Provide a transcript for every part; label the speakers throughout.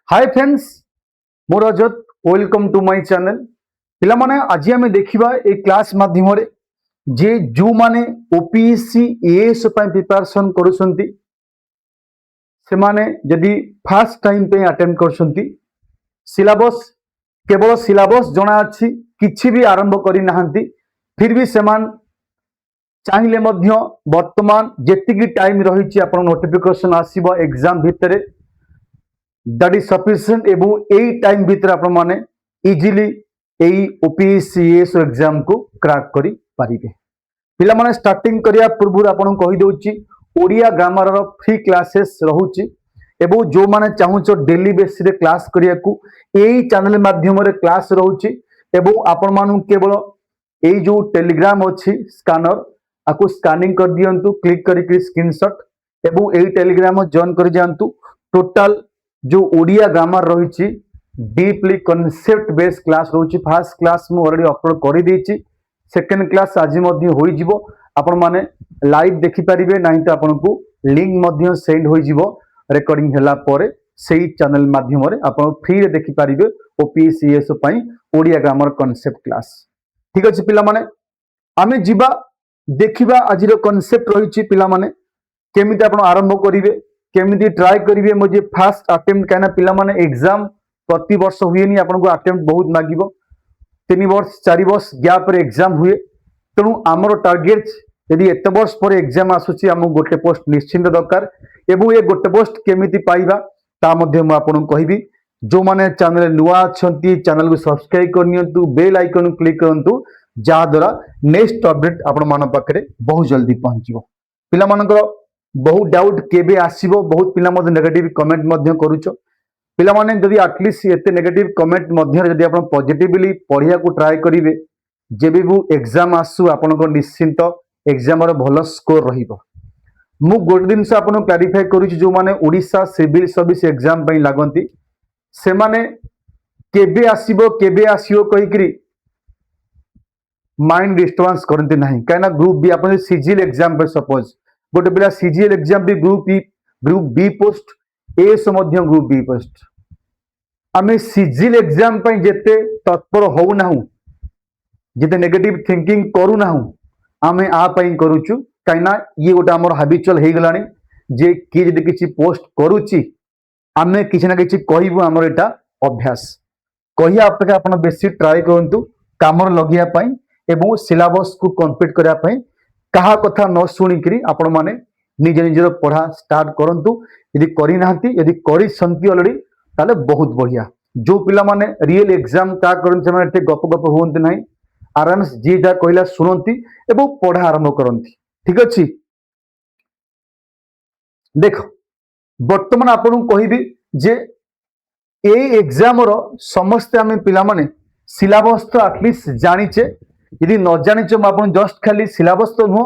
Speaker 1: हाय friends मोर Rajat welcome to my channel पिला माने आज आम देखा ए क्लास माध्यम जे जो माने ओपीएससी एएस प्रिपरेशन करुछंती से माने जदि फर्स्ट टाइम पे अटेम्प्ट करछंती सिलेबस केवल सिलेबस जणा अछि किछि भी आरंभ करि नाहंती फिर भी सेमान चाहिए मध्य वर्तमान जेतिकी टाइम रही आपन नोटिफिकेशन आसीबो एग्जाम भितरे दैट इज सफिशिएंट एवं यही टाइम भितर आपण माने इजीली यही ओपीएससीएस एग्जाम को क्रैक करि पारिबे। पिला माने स्टार्टिंग करिया पूर्व आपण कहि दउची ओडिया ग्रामर रो फ्री क्लासेस रहउची एवं जो माने चाहूचो डेली बेसिस रे क्लास करिया को एही चैनल माध्यम रे क्लास रहउची एवं आपण मानु केवल एही जो टेलीग्राम अछि स्कैनर आकु स्कैनिंग कर दियंतु क्लिक करिक स्क्रीनशॉट एवं एही टेलीग्राम जॉइन कर जानतु टोटल जो ओडिया ग्रामर रही डीपली कॉन्सेप्ट बेस्ड क्लास रही फर्स्ट क्लास मु ऑलरेडी अपलोड कर देछि सेकंड क्लास आज मध्य होई जिवो आपण माने लाइव देखि परिबे नहीं तो आपन को लिंक मध्य सेंड होई जिवो रिकॉर्डिंग हला परे सेही चैनल माध्यम रे आपण फ्री रे देखि परिबे ओपीएससीएस पई ओडिया ग्रामर कॉन्सेप्ट क्लास। ठीक अछि पिला माने आमे जिबा देखिबा आज रो कॉन्सेप्ट रही पिला माने केमिति आपण आरंभ करिवे केमिति ट्राई करिवे मुझे फर्स्ट अटेम्प्ट कहना पिला माने एग्जाम प्रति वर्ष हुए नहीं आपन को अटेम्प्ट बहुत मागिबो 3 वर्ष 4 वर्ष गैप रे एग्जाम हुए तेणु आमर टार्गेट यदि एत वर्ष पर एग्जाम आसुची आम गोटे पोस्ट निश्चिंत दरकार एवं ये गोटे पोस्ट केमिति पाइबा ता मध्ये मु आपन कहबी जो माने चैनल नुआ अछंती चैनल को सब्सक्राइब करनियंतु बेल आइकन क्लिक करंतु जा द्वारा नेक्स्ट अपडेट आपन मान पाखरे बहुत जल्दी पहुंचीबो। पिला मानकर बहुत डाउट केबे आसीबो बहुत पिला मध्ये नेगेटिव कमेंट मध्ये करूचो पिला माने जदि एटलीस्ट एते नेगेटिव कमेंट मध्ये जदि आपण पॉजिटिवली पढिया को ट्राई करिवे जेबे भी एग्जाम आसु आपण को निश्चिंत एग्जाम रो भलो स्कोर रहिबो। मु गोट दिन से आपण क्लैरिफाई करूची जो माने ओडिसा सिविल सर्विस एग्जाम पई लागंती से माने केबे आसीबो कहिकरी माइंड डिस्टर्बेंस करंती नाही काना ग्रुप बी आपण सीजीएल एग्जाम पे सपोज गोटे पिला सीजीएल एग्जाम भी ग्रुप बी पोस्ट ए समध्य ग्रुप बी पोस्ट आमे सीजीएल एग्जाम पई जेते तत्पर हो नाहु जेते नेगेटिव थिंकिंग करू नाहु आमे आ पई करूचु काइना ये गोटे हमर हैबिचुअल हे गलानी जे कि जदि किछि पोस्ट करूची आमे किछि ना किछि कहिबु हमर एटा अभ्यास कहिया अपेक्षा आपण बेसी ट्राई करंतु कामर लगिया पई एवं सिलेबस को कंप्लीट करिया पई कहा कथा न शुणिकी आपण माने निज निजर पढ़ा स्टार्ट करंतु यदि करी नाहंती यदि करी संती ऑलरेडी ताले बहुत बढ़िया जो पिला माने रियल एग्जाम का करन से माने गप गप होंते नाही आराम से जी जा कहला सुनंती एवं पढ़ा आरंभ करंती। ठीक अछि देखो वर्तमान आपन कहिबी जे ए एग्जाम रो समस्त आमे पिला माने सिलेबस तो एटलीस्ट जानिचे यदि न जानिचे म आपन जस्ट खाली सिलेबस तो नो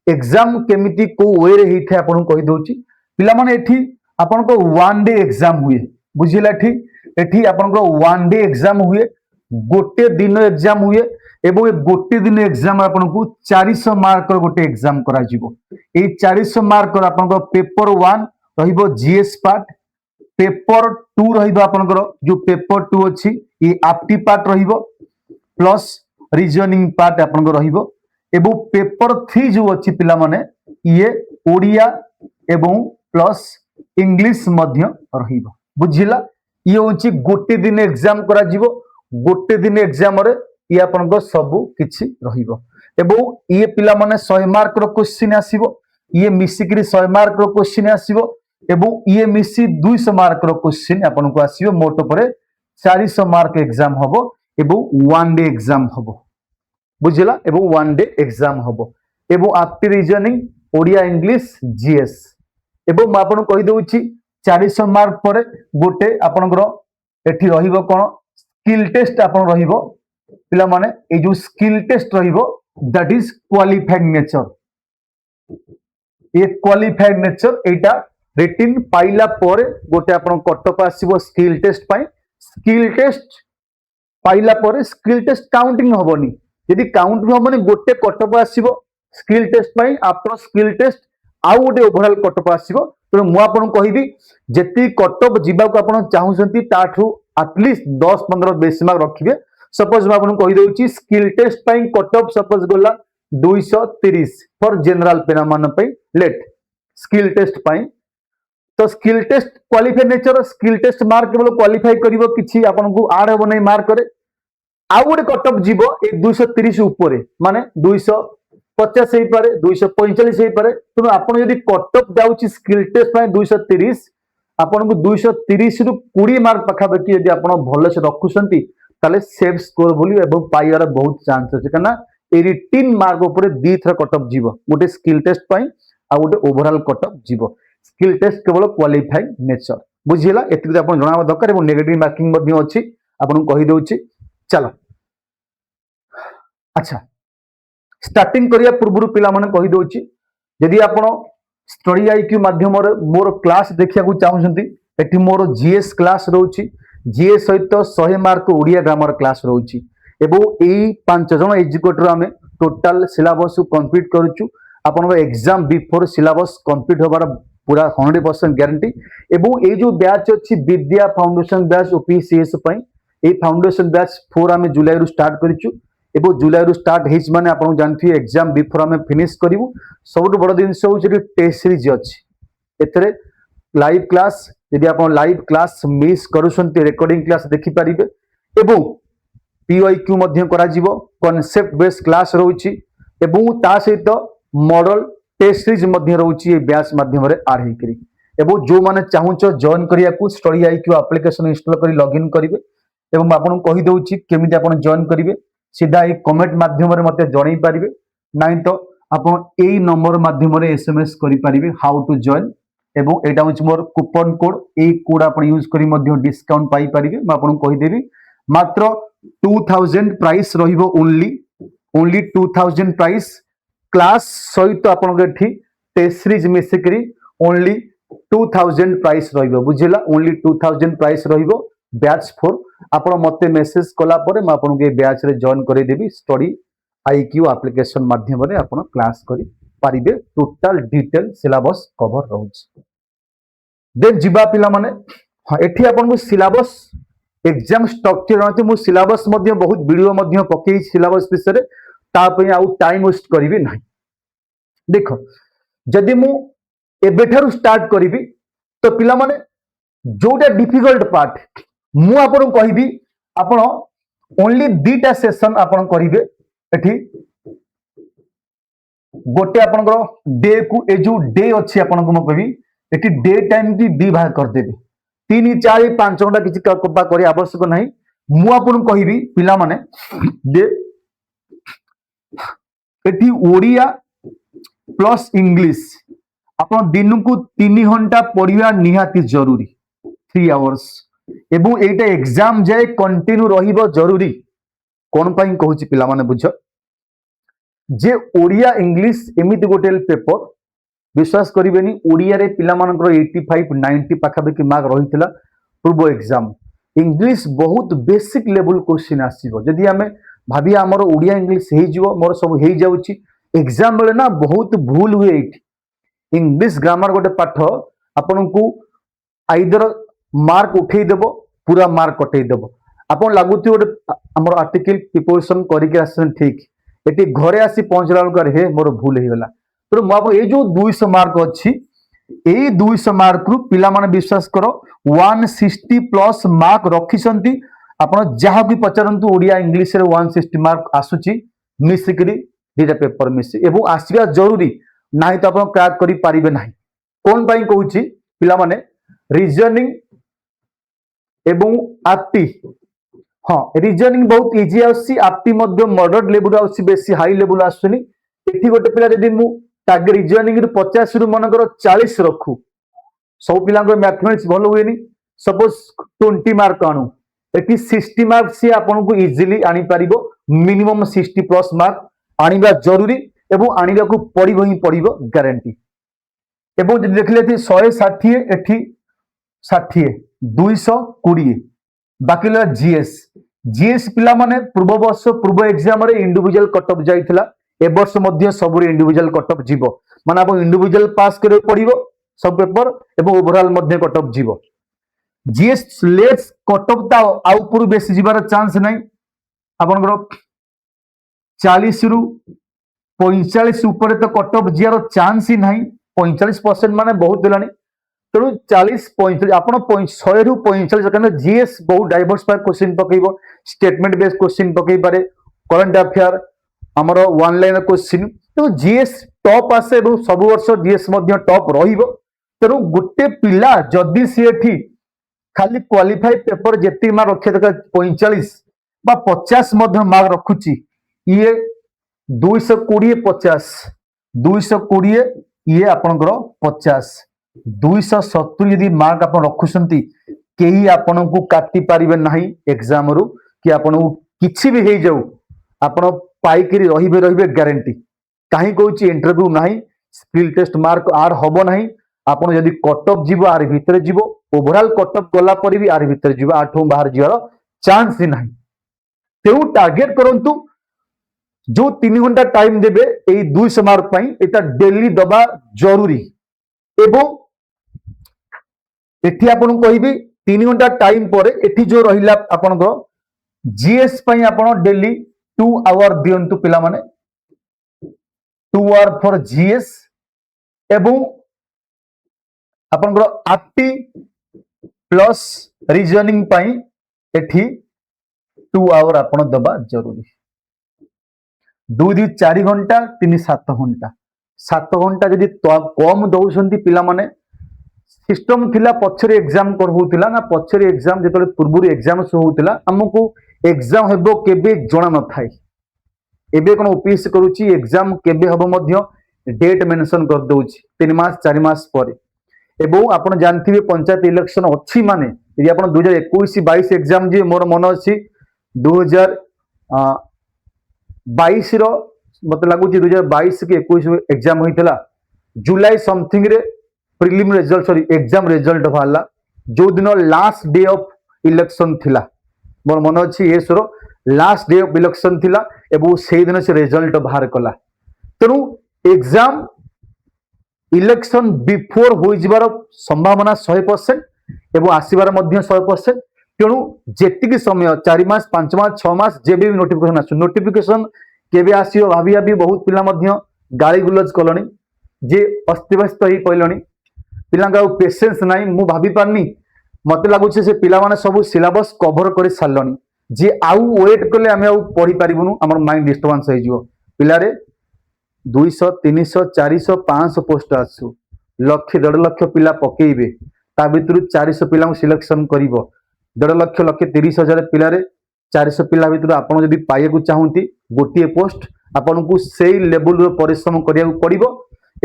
Speaker 1: एग्जाम केमिति को वे रे हिथे आपन कहि दोची पिला माने एठी आपन को वन डे एग्जाम हुए बुझिला ठीक एठी आपन को वन डे एग्जाम हुए गोटे दिन एग्जाम हुए एवं ए गोटे दिन एग्जाम आपन को 400 मार्क रो गोटे एग्जाम करा जिवो ए 400 मार्क रो आपन को पेपर 1 रहिबो जीएस पार्ट पेपर 2 रहिबो आपन को जो पेपर 2 अछि ए एप्टी पार्ट रहिबो प्लस रीजनिंग पार्ट आपन को रहिबो एवं पेपर 3 जो अच्छी पिला माने ये ओडिया एवं प्लस इंग्लिश मध्य रहिबो बुझिला ये होची गोटे दिन एग्जाम करा जिवो गोटे दिन एग्जाम रे ये आपन को सब किछि रहिबो एवं ये पिला माने 100 मार्क रो क्वेश्चन आसीबो ये मिसिकरी 100 मार्क रो क्वेश्चन आसीबो एवं ये मिसी 200 मार्क रो क्वेश्चन आपन को आसीबो मोट परे 400 मार्क एग्जाम हबो एवं वन डे एग्जाम हबो बुझिला एवं वन डे एग्जाम हबो एवं after reasoning Odia English GS एवं आपन कहि दोछि 400 मार्क पर गोटे आपनकर एठी रहिबो कोन स्किल टेस्ट आपन रहिबो पिला माने ए जो स्किल टेस्ट रहिबो that is qualified nature A qualified nature Etah written पाइला पर गोटे आपन कटअप आसीबो स्किल टेस्ट पई स्किल टेस्ट पाइला पर स्किल टेस्ट काउंटिंग होबनी यदि काउंट होबनी गोटे कटअप आसीबो स्किल टेस्ट पई आफ्टर स्किल टेस्ट आउ गोटे ओवरऑल कटअप आसीबो तेणु मुझे आपको कहबी जी कटअफ जावाक आप चाहूँगी ताठू आटलिस्ट 10-15 बेसी मार्क रखिए। सपोज मुझे आपको कहीदे स्किल टेस्ट कटअफ सपोज गला 230 फॉर जनरल पिला लेट स्किल टेस्ट तो skill test qualify nature skill test mark केवल क्वालिफाई करिवो किछि आपनको आड हेबो नै मार्क करे आउ गोटे कटअफ जीवो ए 230 ऊपर माने 250 हे पारे 245 हे पारे तेणु आपण यदि कटअफ जाउछि स्किल टेस्ट 230 आपनको 230 रु 20 मार्क पाखापाखि यदि आपण भल से रखुछंती ताले सेफ स्कोर बोली एवं पाइबार बहुत चांस अछि कना 18 मार्क ऊपर दी थर कटअफ जीवो गोटे स्किल टेस्ट आ गोटे ओवरऑल कटअफ जीवो स्किल टेस्ट केवल क्वालिफाई नेचर बुझीला एतिक आप जणावा दरकार एवं नेगेटिव मार्किंग मध्ये अछि आपन कहि दउछि। चलो अच्छा स्टार्टिंग करिया पूर्व पिला माने कहि दउछि यदि आपण स्टडी आईक्यू माध्यम रे मोर क्लास देखिया को चाहउछंती एठी मोर जीएस क्लास रहउछि जीएस सहित 100 मार्क ओडिया ग्रामर क्लास रहउछि एवं एई 5 जण एजुकेटर आमे टोटल सिलेबस को कंप्लीट करूछु आपन एग्जाम बिफोर सिलेबस कंप्लीट होबार पूरा 100% गारंटी एवं ये जो बैच अच्छी विद्या फाउंडेशन बैच ओपीसीएस ए फाउंडेशन बैच 4 आम जुलाई रु स्टार्ट करिछु एवं जुलाई रु स्टार्ट हेच माने आपन जानथि एग्जाम बिफोर आम फिनिश करिवु सबटु बड़ जिंस होछि टेस्ट सीरीज अछि एथरे लाइव क्लास यदि आपन लाइव क्लास मिस करूछंती रिकॉर्डिंग क्लास देखि परिबे एवं पीओआईक्यू मध्ये करा जिवो कांसेप्ट बेस्ड क्लास रहउछि एवं ता सहित मॉडल टेस्ट सीरीज मध्ये रहउछि ए बैच माध्यम रे आड हेकरी एवं जो माने चाहुच जॉइन करिया को स्टडी आईक्यू एप्लीकेशन इंस्टॉल करी लॉगिन करिवे एवं आपन कहि दउछि केमिति आपन जॉइन करिवे सीधा ए कमेंट माध्यम रे मते जणाई परिवे नाही तो आपन एई नंबर माध्यम रे एसएमएस करि परिवे हाउ टू जॉइन एवं एटा होछि मोर कूपन कोड ए कोड आपन यूज करी मध्ये डिस्काउंट पाई परिवे म आपन कहि देबी मात्र 2000 प्राइस रहिबो ओनली 2000 प्राइस क्लास सहित आपन टेस्ट सीरीज मिसिकरी ओनली 2000 प्राइस रहिबो बुझिला ओनली 2000 प्राइस रहिबो बैच 4 आपन मते मेसेज कला परे म आपन के बैच रे जॉइन करै देबी स्टडी आईक्यू एप्लीकेशन माध्यम रे आपन क्लास करी पारिबे टोटल डिटेल सिलेबस कवर रहउछ देन जिबा पिला माने एठी आपन को सिलेबस एग्जाम स्ट्रक्चर रहते मु सिलेबस मध्ये बहुत वीडियो मध्ये पकेई सिलेबस विषय रे तापई आउ टाइम वेस्ट करिवि नाही देखो जदि मु एबेठारु स्टार्ट करिवि तो पिला माने जोटा डिफिकल्ट पार्ट मु आपन कहिबी आपन ओनली दुटा सेशन आपन करिवे एठी गोटे आपन डे को ए जो डे अछि आपन को म कहबी एठी डे टाइम की दी भाग कर देबे 3 4 5 घंटा किछि कपा करी आवश्यक नाही मु आपन कहिबी पिला माने जे एठी ओडिया प्लस इंग्लिश आपन दिन को 3 घंटा पढ़िया निहाती जरूरी 3 आवर्स एवं एटा एग्जाम जाए कंटिन्यू रहिबो जरूरी कोन पई कहूची पिला माने बुझ जे ओडिया इंग्लिश एमिति गोटेल पेपर विश्वास करिवेनी ओडिया रे पिला मानकर 85 90 पाखापाखि मार्क रहितला पूर्व एग्जाम इंग्लिश बहुत बेसिक लेवल क्वेश्चन आसीबो जदि हमें भाभी हमर ओडिया इंग्लिश हे जिवो मोर सब हे जाउची एग्जाम बेले ना बहुत भूल हुए इंग्लिश ग्रामर गोटे पाठ आपन को आइदर मार्क उठे देबो पूरा मार्क कटै देबो आपन लागुती गोटे हमर आर्टिकल प्रिपरेशन करिके आसन ठीक एटी घरे आसी पहुंचला लकर हे मोर भूल हे गला तो म आपन ए जो 200 मार्क अछि ए 200 मार्क रु पिला माने विश्वास करो 160 प्लस मार्क रखिसंती आपन जहा भी पचरंतु ओडिया इंग्लिश रे 160 मार्क आसुची मिसिकरी दीटा पेपर मिसी एवं आसीबा जरूरी नाही तो आपन क्रैक करि पारिबे नाही कोन पई कहूची पिला माने रीजनिंग एवं एप्टी हां रीजनिंग बहुत इजी आसी एप्टी मध्ये मॉडरेट लेवल आसी बेसी हाई लेवल आसुनी एठी गोटे पिला जदी मु टाग रीजनिंग रु 50 रु मनकर 40 रखू सब पिला को मैथमेटिक्स भलो हुएनी सपोज 20 मार्क आणु एटी 60 मार्क से आपन को इजीली आनी पारिबो मिनिमम 60 प्लस मार्क आनिबा जरूरी एवं आनिबा को पड़िबो ही पड़िबो गारंटी एवं जदि देखले थी 160 एठी 60 220 बाकी ला जीएस पिला माने पूर्व वर्ष पूर्व एग्जाम रे इंडिविजुअल कटअप जाइथिला ए वर्ष मध्य सब रे इंडिविजुअल कटअप जीवो माने आप इंडिविजुअल पास करे पड़िबो सब पेपर एवं ओवरऑल मध्य कट ऑफ जीव जीएस लेट्स कट ऑफ ता आउपुर बेसी जीवार चांस नहीं आपनकर 40 रु 45 ऊपर तो कट ऑफ जीवार चांस ही नहीं 45% माने बहुत दिलानी तेणु 40 45 आप 100 रु 45 जीएस बहुत डाइवर्सिफाई क्वेश्चन पकेब स्टेटमेंट बेस्ड क्वेश्चन पकई पारे करंट अफेयर आमर वन लाइन क्वेश्चन तो जीएस टॉप आसे सब वर्ष जीएस टॉप रहिबो तेणु गोटे पिला जदि सी खाली क्वालिफाई पेपर जेति मार्क रखिया दरकार 45 बा 50 मार्क रखुची ये 220 50 220 ये आपनकर 50 270 यदि मार्क आप रखुଛନ୍ତି केही आपन को काटी पारिबे नाही एग्जाम रु कि आपन किछि भी हे जाऊ आपन पाइकरी रहिबे रहिबे गारंटी काहे कहूची इंटरव्यू नाही स्किल टेस्ट मार्क आर हबो नाही आपन यदि कट ऑफ जीवो आर भीतर जीवो ओवरऑल कट ऑफ गला पर भी आर भीतर जीवो आठो बाहर जीवार चांस ही नाही तेउ टार्गेट करंतु जो 3 घंटा टाइम देबे एई 200 मार्क पई एटा डेली दबा जरूरी एवं एठी आपन कहबी 3 घंटा टाइम पर एठी जो रहिला आपन जीएस पई आपन डेली 2 आवर दियंतु पिला माने 2 आवर फॉर जीएस एवं आपन आरटी प्लस रीजनिंग पई एठी 2 आवर आपन दबा जरूरी 2 4 घंटा 3 7 घंटा 7 घंटा जदि कम दौरान पिला माने सिस्टम थिला पछरे एग्जाम कर होतिला ना पछरे एग्जाम जेतले पूर्व एग्जाम सो होतिला हमकु एग्जाम हेबो केबे जणा न थाई एबे कोन ओपीएससी करूची एग्जाम केबे हबो मध्य डेट मेंशन कर दउची 3 मास 4 मास पर एवं आपण जानथिबे पंचायत इलेक्शन अछि माने यदि आपण 2021 22 एग्जाम जे मोर मन अछि 2022 रो मत लागुची 2022 के 21 एग्जाम होइतला जुलाई समथिंग रे prelim result sorry exam result भाला जो दिन लास्ट डे ऑफ इलेक्शन थिला मोर मन अछि एसरो लास्ट डे ऑफ इलेक्शन थिला एवं सेही दिन से रिजल्ट बाहर कला तेनु एग्जाम इलेक्शन बिफोर हो जिबार संभावना 100% एवं आसीबार मध्य 100% तेणु जेतिक समय 4 मास 5 मास 6 मास जेबे भी नोटिफिकेशन आसु नोटिफिकेशन केबे आसीओ भाबी भाबी बहुत पिला मध्य गाली गुलज कलनी जे अस्तिव्यस्त ही पइलनी पिलांका पेशेंस नाही मु भाबी पारनी मते लागुचे से पिला माने सब सिलेबस कवर कर सारलनी जे आउ वेट कले आमे आउ पढी पारिबुनु हमर माइंड डिस्टर्बेंस हो जिवो पिलारे 200 300 400 500 पोस्ट आसु लक्ष 1.5 लाख पिला पकेइबे ता भितरु 400 पिला सिलेक्शन करिवो 1.5 लाख लक्ष 30,000 पिलारे 400 पिला भितरु आपण जदि पाइବାକୁ चाहूंती गोटिए पोस्ट आपण को सेई लेवल रो परिश्रम करिया पड़िबो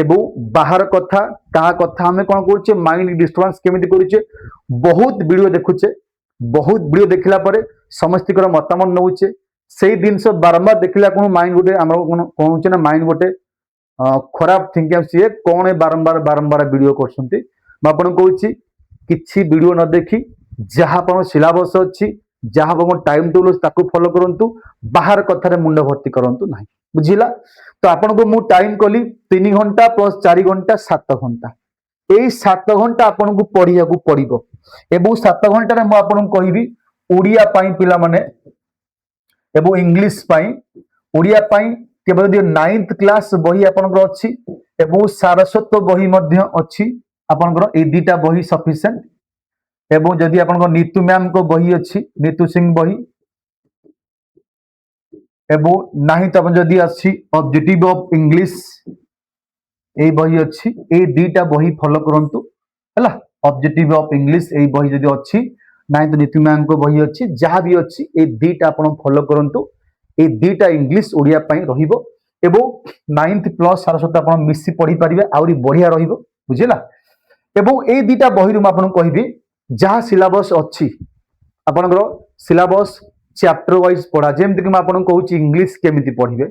Speaker 1: एवं बाहर कथा कहा कथा हमें कौन कर माइंड डिस्टर्बेंस केमिति करूचे बहुत वीडियो देखुचे बहुत वीडियो देखला परे समस्तिकर मतामत नउचे सेई दिन से बारंबार देखला कोन माइंड गोटे हमर कोन ना माइंड गोटे खराब थिंकिंग सी कौन बारंबार बारंबार वीडियो करछंती म आपन कहूची किछि वीडियो न देखी जहाँ अपन सिलेबस अछि जहाँ अपन टाइम टेबल ताकू फॉलो करंतु बाहर कथारे मुंड भर्ती करंतु नाही बुझिला तो आपन को मु टाइम कली 3 घंटा प्लस 4 घंटा 7 घंटा एई 7 घंटा आपन को पढ़िया को पड़िबो एबो 7 घंटा रे मु आपन को कहबी ओडिया पाई पिला माने एबो इंग्लिश पाई ओडिया पाई केवल 9th क्लास बही आपन अछि एबो सारस्वत बही मध्य अछि आपन ए दुटा बही सफिशिएंट एबो जदि आपन नीतू मैम को बही अछि नीतू सिंह बही एबो नाही त जदि अछि ऑब्जेक्टिव ऑफ इंग्लिश ए बही अछि ए दुटा बही फॉलो करंतु हला ऑब्जेक्टिव ऑफ इंग्लिश ए बही जदि अछि नाही त नीतू मैम को बही अछि जहां भी अछि ए दुटा आपन फॉलो करंतु ए दुटा इंग्लिश ओडिया पई रहिबो एबो 9th प्लस सरस्वती आपन मिसी पढ़ी परिबे आउरी बढ़िया रहिबो बुझिला एबो ए दुटा बही रु आपन कहबी जहां सिलेबस अछि आपन सिलेबस चैप्टर वाइज पढ़ा जेमति कि आपन कहूची इंग्लिश केमिति पढ़िबे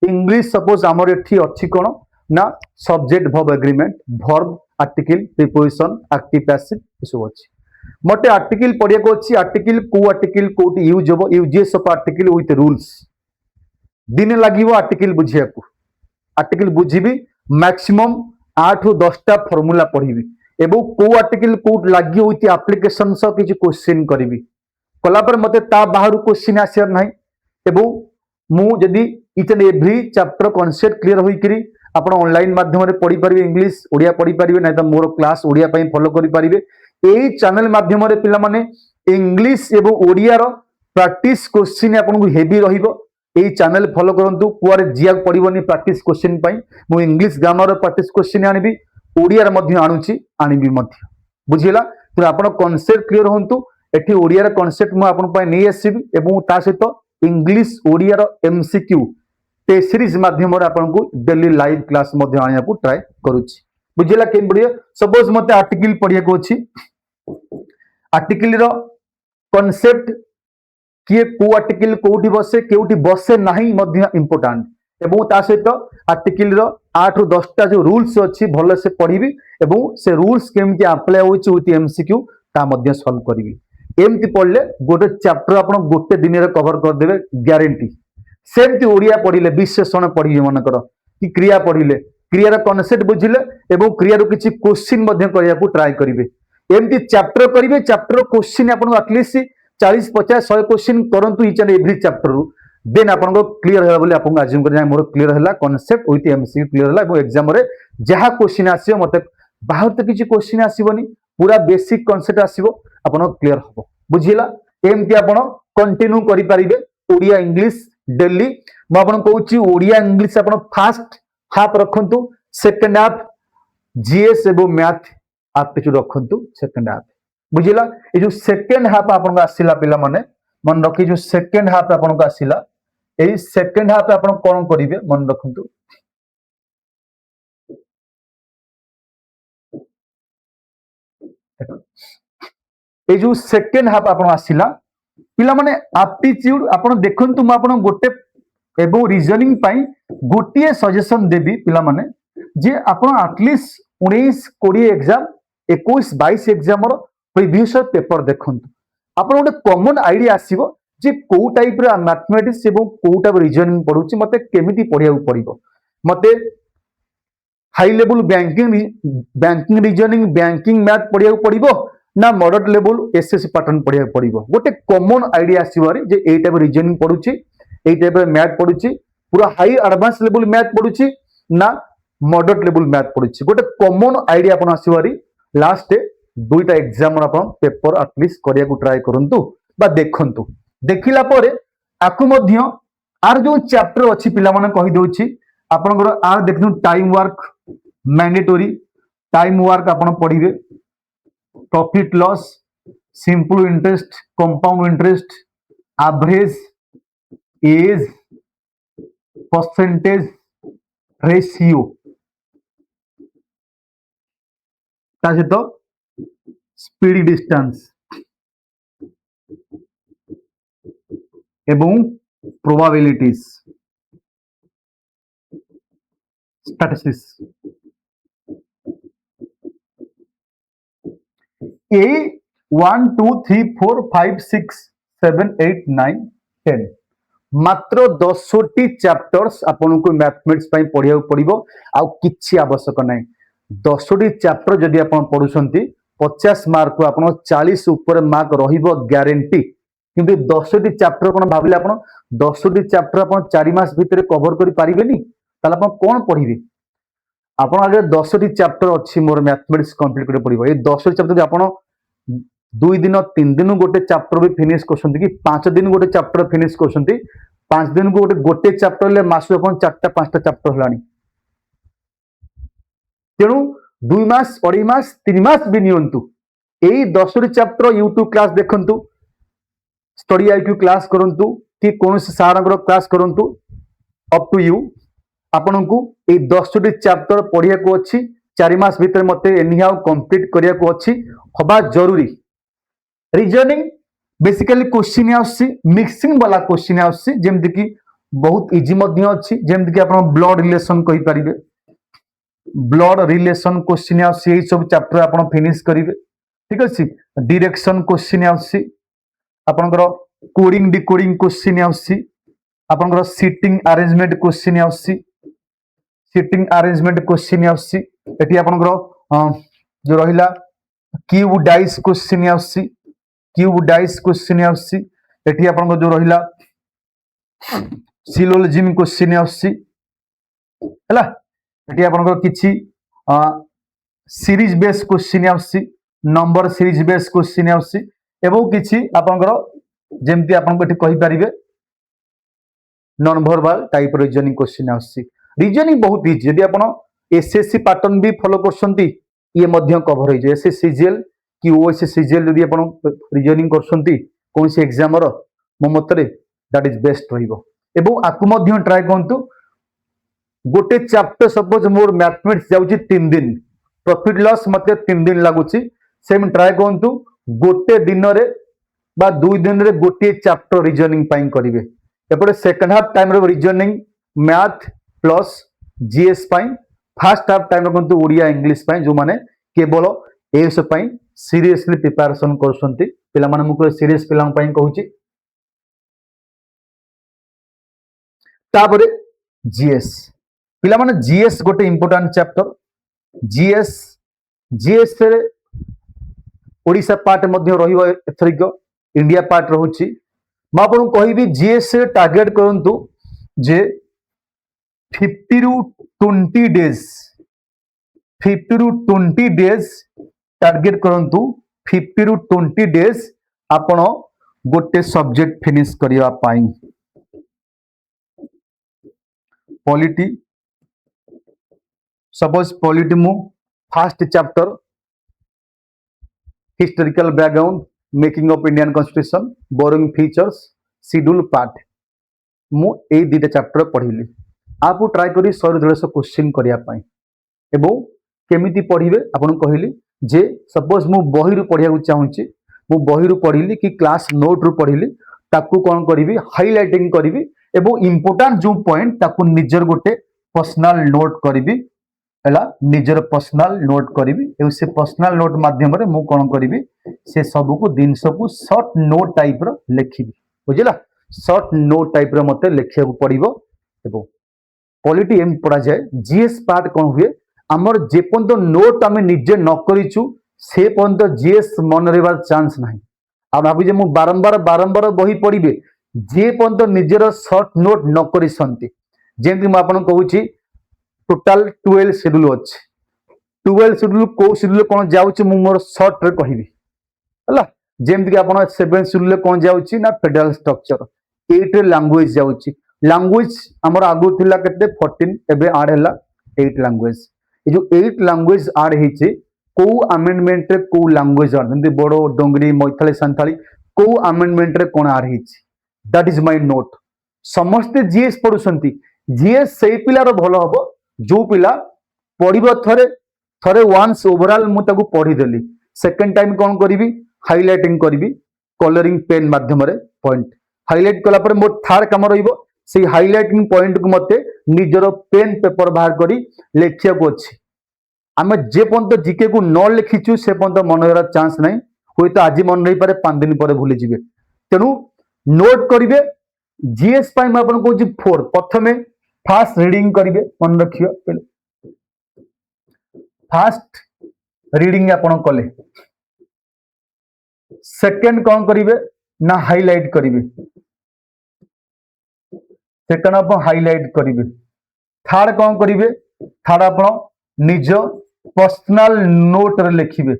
Speaker 1: इंग्लिश सपोज हमर एठी अछि कोन ना subject verb agreement verb article preposition active passive सब अछि मते आर्टिकल पढ़िया को अछि आर्टिकल कोटी यूज होबो uses of article with rules दिन लागिवो आर्टिकल बुझिया को आर्टिकल बुझिबी मैक्सिमम आठ रु 10टा फॉर्मूला पढ़ी एवं को आर्टिकल कोड लगी होती एप्लिकेशन सह किसी क्वेश्चन करी कला पर मते ता बाहर क्वेश्चन आसर ना एवं मु जदि each and every chapter concept clear होइकरी आपण ऑनलाइन माध्यम रे पढ़ी पारिबे इंग्लिश ओडिया पढ़ी पारिबे नै त मोर क्लास ओडिया पई फॉलो करि पारिबे एई चैनल माध्यम रे पिला माने इंग्लिश एवं ओडिया रो प्रैक्टिस क्वेश्चन आपन को हेवी रहिबो एई चैनल फॉलो करंतु कुआरे जिया पड़िबोनी प्रैक्टिस क्वेश्चन पई मु इंग्लिश ग्रामर रो प्रैक्टिस क्वेश्चन आनिबी ओडिया रे मध्य आनुची आनिबी मध्य बुझिला तो आपण कांसेप्ट क्लियर होंतु एठी ओडिया रे कांसेप्ट मु आपन पई नै आसीबी एवं ता सहित इंग्लिश ओडिया रो एमसीक्यू ते सीरीज माध्यम रे आपन को डेली लाइव क्लास मध्य आनिया को ट्राई करूची बुझिला केन पड़िया सपोज मते आर्टिकल पढ़िया को अछि आर्टिकल रो कांसेप्ट किए को आर्टिकल कोठी बसे नाही मध्य इंपोर्टेंट एवं ता सहित आर्टिकल रो 8 रु 10टा जो रूल्स अछि भले से पढ़िबी एवं से रूल्स केमति अप्लाई होछि विथ एमसीक्यू ता मध्य सॉल्व करिवि एमति पढ़ले गोटे चैप्टर आपण गोटे दिन रे कवर कर देबे ग्यारंटी सेमति ओडिया पढ़िले विशेषण पढ़िबे मनकर कि क्रिया पढ़िले क्रियार कॉन्सेप्ट बुझिले एवं क्रियार किछि क्वेश्चन मध्य करिया को ट्राई करिवे एमति चैप्टर करिवे चैप्टर क्वेश्चन आपण एटलीस्ट 40 50 100 क्वेश्चन करंतु each and every chapter then आपण को क्लियर होला बोली आपण अज्यूम कर मोर क्लियर होला कांसेप्ट विथ एमसीक्यू क्लियर होला एवं एग्जाम रे जहा क्वेश्चन आसीयो मते बाहर तो किछि क्वेश्चन आसीबोनी पूरा बेसिक कांसेप्ट आसीबो आपण क्लियर हबो बुझिला एमति आपण कंटिन्यू करि परिबे ओडिया इंग्लिश डेली म आपण कहूची ओडिया इंग्लिश आपण फर्स्ट हाफ रखंतु सेकंड हाफ जीएस एवं मैथ एप्टीट्यूड रखंतु सेकंड हाफ बुझिला ए जो सेकंड हाफ आपण आसीला पिला माने मन रखी जो सेकंड हाफ आपण आसीला ए सेकंड हाफ आपण कोन करिवे मन रखंतु ए जो सेकंड हाफ आपण आसीला पिला माने एप्टीट्यूड आपण देखंतु म आपण गोटे एवं रीजनिंग पाई गोटे सजेशन देबी पिला माने जे आपण एटलीस्ट 19 20 एग्जाम 21 22 एग्जाम रो प्रीवियस पेपर देखंतु आपण गोटे कॉमन आईडिया आसीबो जे को टाइप रे मैथमेटिक्स एवं को टाइप रीजनिंग पढुची मते केमिति पढिया पड़िबो मते high level banking reasoning banking math पढ़िया पड़ो ना मॉडर्न लेवल एसएससी पैटर्न पढ़िया पड़ो गोटे कॉमन आईडिया आसबारी जे ए टाइप रीजनिंग पढ़ुची ए टाइप मैथ पढ़ुची पूरा हाई एडवांस लेवल मैथ पढ़ुची ना मॉडर्न लेवल मैथ पढ़ुची गोटे कॉमन आईडिया अपन आसबारी लास्ट दुईटा एग्जाम अपन पेपर एटलीस्ट करिया को ट्राई करंतु बा देखंतु देखिला परे आकु मध्य आर जो चैप्टर अछि पिला माने कहि दोछि आपनकर आर देखनु time work mandatory time work आपण पढ़िबे profit loss simple interest compound interest average age percentage ratio ताजे तो स्पीड डिस्टेंस एवं प्रोबेबिलिटीज स्टैटिस्टिक्स ए 1 2 3 4 5 6 7 8 9 10 मात्र 10टी चैप्टर्स आपन को मैथमेटिक्स पई पढ़िया पड़िबो आ किछि आवश्यक नै 10टी चैप्टर जदि आपन पढुसंती 50 मार्क को आपन 40 ऊपर मार्क रहिबो ग्यारंटी किंतु 10टी चैप्टर कोन भाबिले आपन 10टी चैप्टर आपन 4 मास भीतर कवर करि पारिबेनी ताला आपन कोन पढिबे आपन आगे 10टी चैप्टर अछि मोर मैथमेटिक्स कंप्लीट करे पड़िबो ए 10टी चैप्टर आपन 2 दिन 3 दिन गोटे चैप्टर भी फिनिश करसंती कि 5 दिन गोटे चैप्टर फिनिश करसंती 5 दिन को गोटे चैप्टर ले मासु अपन 4टा 5टा चैप्टर हलानी तेणु 2 मास 2.5 मास 3 मास भी नियंतु एई 10टी चैप्टर यूट्यूब क्लास देखंतु स्टडी आईक्यू क्लास करंतु कि कोनोसी सारंगर क्लास करंतु अप टू यू आपन को ए 10टी चैप्टर पढ़िया को अछि 4 मास भीतर मते एनी हाउ कंप्लीट करिया को अछि हबा जरूरी रीजनिंग बेसिकली क्वेश्चन आसी मिक्सिंग वाला क्वेश्चन आसी जेमति कि बहुत इजी मध्य अछि जेमति कि आपण ब्लड रिलेशन कहि परिबे ब्लड रिलेशन क्वेश्चन आसी ए सब चैप्टर आपण फिनिश करिवे ठीक अछि डायरेक्शन क्वेश्चन आसी आपनकर कोडिंग डिकोडिंग क्वेश्चन आसी आपनकर सीटिंग अरेंजमेंट क्वेश्चन आसी सीटिंग अरेंजमेंट क्वेश्चन आसी एटी आपनकर जो रहिला क्यूब डाइस क्वेश्चन आसी क्यूब डाइस क्वेश्चन आसी एटी आपनकर जो रहिला सिलोजिम क्वेश्चन आसी हला एटी आपनकर किछि सीरीज बेस क्वेश्चन आसी नंबर सीरीज बेस क्वेश्चन आसी एवं किछि आपनकर जेमति आपनको एटी कहि परिबे non verbal type reasoning question आसी रीजनिंग बहुत इजी यदि आपण एसएससी पैटर्न भी फॉलो करसंती ये मध्य कवर हो जाए एसएससीजीएल कि ओएससीजीएल यदि आपण रीजनिंग करसंती कोन से एग्जाम रो मो मतरे दैट इज बेस्ट रहिबो एवं आकु मध्य ट्राई करंतु गोटे चैप्टर सपोज मोर मैथमेटिक्स जाउची 3 दिन प्रॉफिट लॉस मते 3 दिन लागुची सेम ट्राई करंतु गोटे दिन रे बा 2 दिन रे गोटे चैप्टर रीजनिंग पाइन करिवे एपटे सेकंड हाफ टाइम रे reasoning math plus GS pine first half time रे कोंतु ओडिया इंग्लिश पाइन जो माने केवल एस पाइन सीरियसली प्रिपरेशन करसंती पिला माने मु सीरियस पिला पाइन कहूची तापरे जीएस पिला माने जीएस गोटे इंपोर्टेंट चैप्टर जीएस जीएस रे ओडिसा पार्ट मध्ये रहिबो एथरिक इंडिया पार्ट रहउची मैं आपको कहबी जीएस से टार्गेट करंतु जे 50 रु 20 डेज 50 रु 20 डेज टार्गेट करंतु 50 रु 20 डेज आपण गोटे सब्जेक्ट फिनिश करिया पाई पॉलिटी सपोज पॉलिटी मु first chapter historical background making of Indian constitution boring features schedule part मु ए दुटा चैप्टर पढ़िली आपको ट्राई करी 100 क्वेश्चन करिया पाई एवं केमिति पढ़िबे आपन कहली जे सपोज मु बही रु पढ़िया चाहूची मु बही रु पढ़िली कि क्लास नोट रु पढ़िली ताकू कोन करिवि हाइलाइटिंग करिवि एवं इंपोर्टेंट जो पॉइंट ताकू निजर गोटे पर्सनल नोट करिवि एला निजर पर्सनल नोट करिवि एवं से पर्सनल नोट माध्यम रे मु कोन करिवि से सब को दिनस को शॉर्ट नोट टाइप रो लिखिबि बुझिला शॉर्ट नोट टाइप रो मते लिखिया को पड़िबो एवं पॉलिटी एम पढ़ा जाए जीएस पार्ट कोन हुए हमर जे पंत नोट आमे निजे न करिचु से पंत जीएस मन रहबार चांस नाही आ भाबी जे मु बारंबार बही पढ़िबे जे पंत निजर शॉर्ट नोट न करिसंती जेंति म आपन कहूची टोटल 12 शेड्यूल अछि 12 शेड्यूल को शेड्यूल कोन जाउची मु मोर शॉर्ट रे कहिबी हला जेमति कि आपण 7 शेड्यूल कोन जाउची ना फेडरल स्ट्रक्चर 8 रे लैंग्वेज जाउची लैंग्वेज हमर आगु थिला केते 14 एबे ऐड हला 8 लैंग्वेज ए जो 8 लैंग्वेज ऐड हेचे को अमेंडमेंट रे को लैंग्वेज ऐड जेमति बडो डोंगरी मैथिली संथाली को अमेंडमेंट रे कोन ऐड हेची दैट इज माय नोट समस्त जीएस पढुसंती जीएस सेई पिला रो भलो हबो जो पिला पढ़िबो थरे वंस ओवरऑल मु ताकू पढ़ी देली सेकंड टाइम कोन करिवि हाइलाइटिंग करिवि कलरिंग पेन माध्यम रे पॉइंट हाइलाइट कला पर मोर थर्ड काम रहिबो से हाइलाइटिंग पॉइंट को मते निजरो पेन पेपर बाहर करी लेखिया को अछि आमे जे पंत जीके को न लिखिचु से पंत मन हेरा चांस नाही होय तो आज मन रही पारे 5 दिन पर भूली जिवे तेनु नोट करिवे जीएस पाई म आपन को जी 4 प्रथमे फास्ट रीडिंग करिवे मन रखियो पहले फास्ट रीडिंग आपण कले सेकंड कोन करिवे ना हाइलाइट करिवे सेकंड आपण हाइलाइट करिवे थर्ड कोन करिवे थर्ड आपण निज पर्सनल नोट रे लिखिवे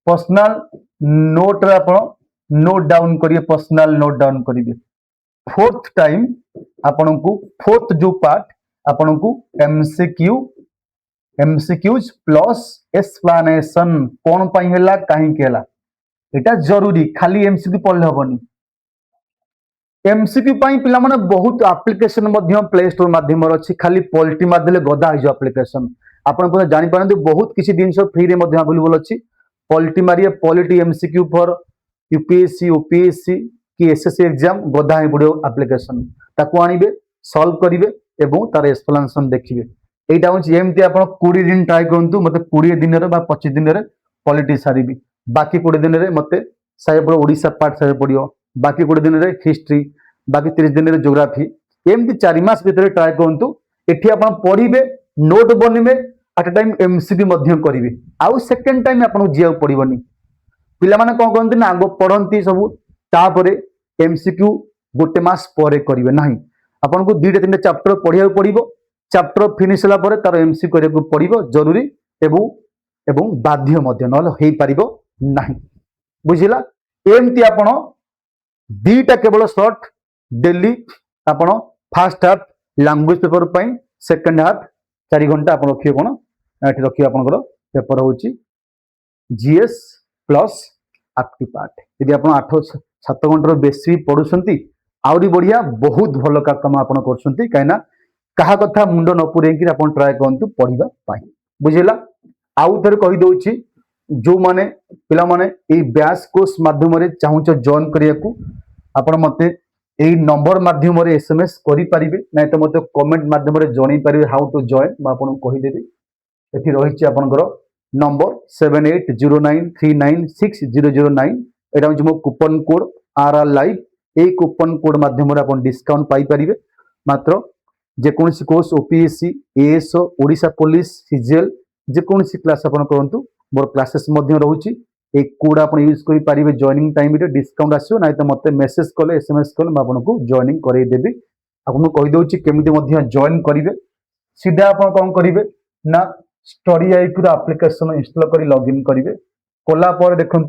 Speaker 1: पर्सनल नोट रे आपण नोट डाउन करिवे पर्सनल नोट डाउन करिवे फोर्थ टाइम आपण को फोर्थ जो पार्ट आपण को एमसीक्यूज प्लस एक्सप्लेनेशन कोन पई हैला काहे केला एटा जरूरी खाली एमसीक्यू पढ़ले हबनी एमसीक्यू पई पिला माने बहुत एप्लीकेशन मध्य प्ले स्टोर माध्यम अछि खाली पॉलिटी माध्यले गदा है जो एप्लीकेशन आपण को जानि पारंतु बहुत किछि दिन सब फ्री रे मध्य अवेलेबल अछि पॉलिटी मारिए polity MCQ for UPSC OPSC कि एसएससी एग्जाम गदा है पड़ो एप्लीकेशन ताको आनिबे सॉल्व करिवे एवं तार एक्सप्लेनेशन देखिबे एटा होछि एमति आपण 20 दिन ट्राई करंतु मते 20 दिन रे बा 25 दिन रे पॉलिटी सारिबी बाकी 20 दिन रे मते सारे पड़ो ओडिसा पार्ट सारे पड़ियो बाकी 20 दिन रे हिस्ट्री बाकी 30 दिन रे ज्योग्राफी एमति 4 मास भीतर ट्राई करंतु एठी आपण पढिबे नोट बनइबे एट टाइम एमसीक्यू मध्य करेंगे आउ सेकेंड टाइम आपको जीवा पड़ोनी पिला माने कौन कहते ना आग पढ़ती सब तापर एमसीक्यू गोटे मास पर करेंगे ना आपन को 2-3 चैप्टर पढ़िया पड़ो चैप्टर फिनिश होला तार एमसी करने पड़ो जरूरी एवं बाध्य ना बुझला एमती आपण 2टा केवल शॉर्ट डेली आपण फास्ट हाफ लैंग्वेज पेपर पाई सेकंड हाफ 4 घंटा आप रखिए कौन ये रखिए आपंकर पेपर हूँ जीएस प्लस एक्टिव पार्ट यदि आप 8-7 घंटार बेसी पढ़ुंट आहरी बढ़िया बहुत भल काम आप कहीं क्या कथा मुंड न पुरेक ट्राए करूँ पढ़ा बुझेगा आउ थे कहीदे जो माने पिला माने ए बैच कोर्स माध्यम चाहूच जॉइन करने को आपण मते यही नंबर माध्यम एसएमएस करें ना तो मत कमेंट माध्यम जन पारे हाउ टू जॉइन मुझे कहीदेवी ये रही आपंकर नंबर 7809396009 यहाँ हूँ मो कूपन कोड RR लाइव ये कूपन कोड माध्यम आप डिस्काउंट पाइपर मात्र जेकोसी course OPSC ASO Odisha police CGL जेकोसी क्लास आप करूँ मोर क्लासेस रोचे एक कोड आप यूज करेंगे जॉइनिंग टाइम डिस्काउंट आसो ना तो मत मेसेज कले एसएमएस कले आपको जॉइनिंग करदेवी आपको कहीदे केमी जॉइन करेंगे सीधा आप कौन करेंगे ना स्टडी आईक्यू एप्लिकेशन इंस्टॉल कर लॉगिन करेंगे कलापर देखो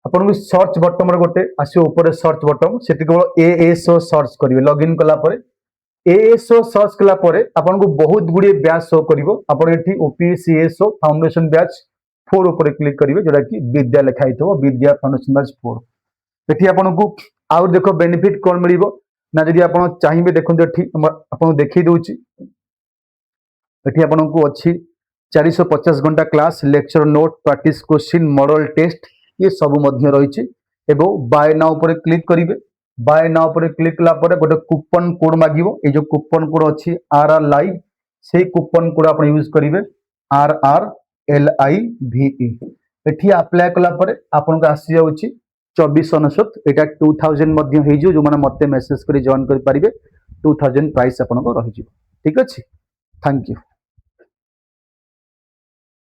Speaker 1: आपको सर्च बटन गोटे आसो ऊपर सर्च बटन से केवल एएसओ सर्च करेंगे लॉगिन कलापर एएसओ सर्च कलापर आपको बहुत गुड़े बैच शो कर ओपीएससी एएसओ फाउंडेशन बैच 4 ऊपर क्लिक करेंगे जोटा कि विद्या लिखाई थो विद्या फाउंडेशन बैच 4 ये आपको आउ देख बेनिफिट कौन मिल ना जब आप चाहिए देखो आपको देखी दूची ये आपको अच्छी 450 घंटा class lecture note practice question model test ये सब रही बाय नाउ पर क्लिक करेंगे बाय नाउ पर क्लिक कला गोटे कूपन कोड मांगो ये जो कूपन कोड अच्छी RR लाइव से कूपन कोड आप यूज करेंगे RRLIVE ये अप्लाई कलापर आपको आसी जाऊँगी 2499 यहाँ 2000 जो मैंने मत मेसेज कर जॉइन करेंगे 2000 प्राइस आप रही ठीक अच्छे थैंक यू।